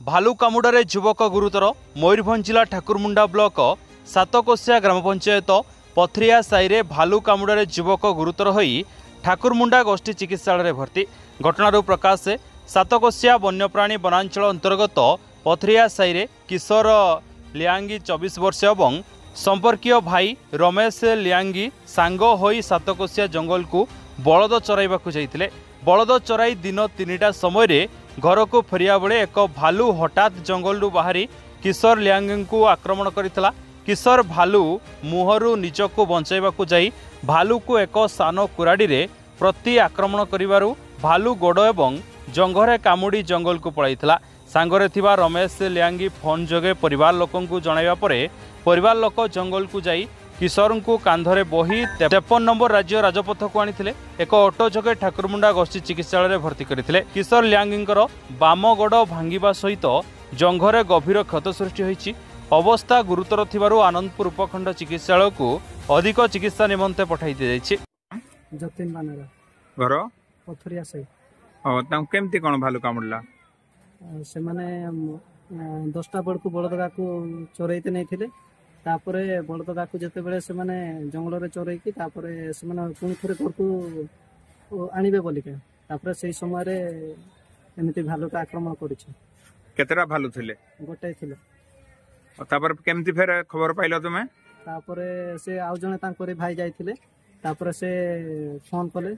भालू कामुड़े युवक गुरुतर। मयूरभंज जिला ठाकुरमुंडा ब्लॉक सातकोशिया ग्राम पंचायत पथरिया साई भालू कामुड़े युवक गुरुतर होई ठाकुरमुंडा गोष्ठी चिकित्सालय भर्ती। घटनार प्रकाश सातकोशिया वन्यप्राणी वनांचल अंतर्गत पथरिया साई किशोर लियांगी 24 वर्ष और संपर्कीय भाई रमेश लियांगी सांग होई सातकोशिया जंगल को बलद चराइबाकू जाइतिले। बलद चराई दिन 3टा समय घर को फेरिया बेले एक भालू हठात जंगलू बाहरी किशोर लियांगी को आक्रमण करितला। किशोर भालू मुहरु निजको बंचाइबाकू जाई भालू को एक सान कुराड़ी रे प्रति आक्रमण करिवारु भालू गोड़ एवं जंघरे कामुड़ी जंगल को पळाइतला। सांगरे थिबा रमेश लियांगी फोन जोगे परिवार लोकन को जणाइबा परे परिवार लोक जंगल को जाई किशोर को कांधरे बोही 53 नंबर राज्य राजपथ को आनिथिले। एक ऑटो जोगे ठाकुरमुंडा गोष्ठी चिकित्सालय भर्ती करथिले। किशोर लियांगींकर बाम गोड़ भांगिबा सहित जंघरे गभीर क्षत सृष्टि होईछि। अवस्था गुरुतर थिबारु आनंदपुर उपखंड चिकित्सालय को अधिक चिकित्सा निमंते पठाई दियाछि। जतिन बानरा घर पथरिया साई केमती कौन भालू कामुड़ला से माने 10टा बड़कू बलदगा को चोरईते नहीं थिले। तापरे बलदगा को जते बेले से माने जंगल रे चोरई की तापरे से माने पुणी थरे घर को आनिबे बोलिके तापरे सेही समय रे एमिति भालू का आक्रमण करिछि। केतरा भालू थिले? गोटे थिले। तापर केमती फेर खबर पाइलो तुमे? तापरे से आउ जने तांकरे भाई जाइथिले। तापरे से फोन कले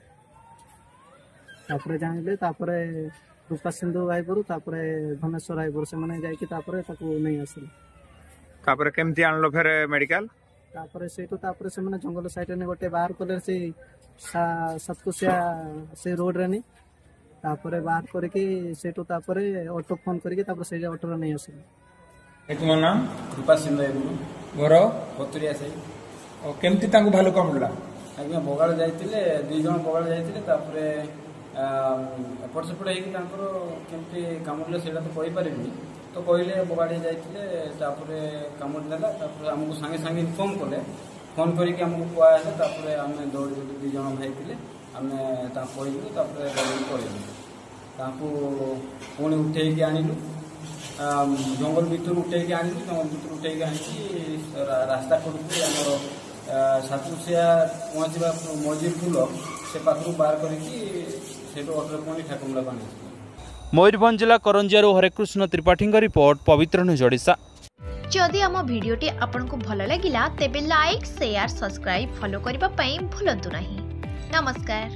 तापरे जानिले तापरे रूपा सिंधु आइबरु तापरे धनेश्वर आइबरु से माने जाई कि तापरे ताकू नहीं आसिले। तापरे केमती आनलो फेर मेडिकल? तापरे से माने जंगल साइड ने गोटे बाहर कले से सातकोशिया से रोड रे नी तापरे बाहर करे कि सेटो तापरे ऑटो फोन करके तापरे से ऑटो रे नहीं आसिले। तुम नाम? रूपा सिंधु आइबरु घर पथरिया साई। केमती तांको भालू कामुड़ला? आज्ञा बगाड़ जाइतिले 2 जण बगाड़ जाइतिले तापरे एपट सेपट होकर केमती कामुड़े से तो कही पारिनी तो कहले बगाड़ी जाइतिले तापरे कामुड़ देला तापरे हमको संगे संगे इनफॉर्म कले फोन करके हमको कहले तापरे आमे दौड़ 2 जण भाई थिले आमे ता कहलु तापरे कहलु ताकू पुणी उठेकी आणिलु जंगल भीतर उठेकी आणिलु जंगल भीतर उठेकी आनी रास्ता कड़ू आमर सातकोशिया पहुँचवा मजिर फूल से पाखु बाहर करके मयूरभंज जिला करंजियारू हरेकृष्ण त्रिपाठी रिपोर्ट पवित्र न्यूज ओडिशा। जदि आम भिडियोटी आपंक भल लगा तेब लाइक शेयर सब्सक्राइब फॉलो करने भूलु नहीं। नमस्कार।